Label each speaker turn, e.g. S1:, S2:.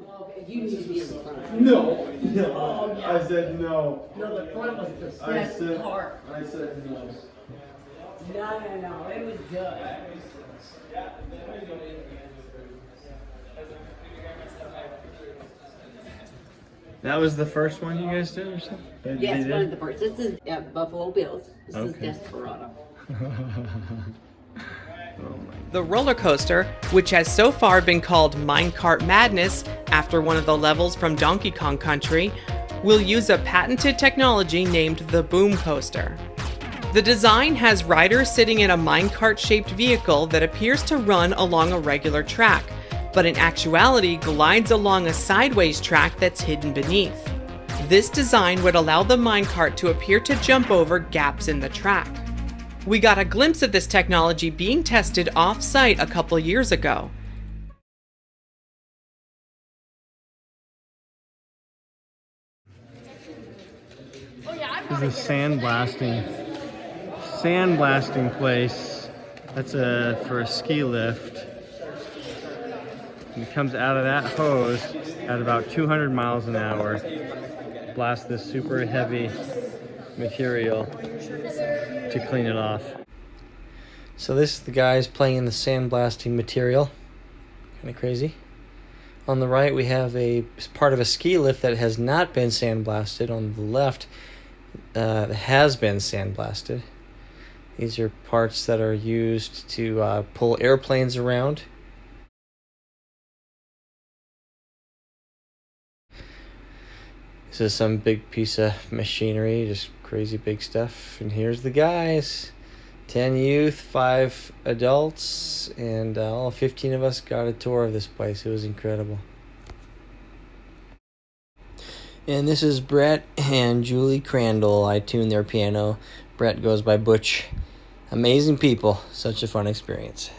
S1: Okay, you need to be in the front.
S2: No, no.
S1: Oh, yeah.
S2: I said no.
S1: No, the front was the best part.
S2: I said no.
S1: No, it was good.
S3: That was the first one you guys did or something?
S1: Yes, one of the first. This is Buffalo Bills. This is
S3: Okay.
S1: Desperado.
S4: The roller coaster, which has so far been called Minecart Madness after one of the levels from Donkey Kong Country, will use a patented technology named the Boom Coaster. The design has riders sitting in a minecart-shaped vehicle that appears to run along a regular track, but in actuality glides along a sideways track that's hidden beneath. This design would allow the minecart to appear to jump over gaps in the track. We got a glimpse of this technology being tested off-site a couple years ago.
S3: This is a sandblasting place. That's for a ski lift. And it comes out of that hose at about 200 miles an hour. Blast this super heavy material to clean it off. So this is the guys playing in the sandblasting material. Kind of crazy. On the right we have a part of a ski lift that has not been sandblasted. On the left has been sandblasted. These are parts that are used to pull airplanes around. This is some big piece of machinery, just crazy big stuff. And here's the guys. 10 youth, 5 adults, and all 15 of us got a tour of this place. It was incredible. And this is Brett and Julie Crandall. I tuned their piano. Brett goes by Butch. Amazing people. Such a fun experience.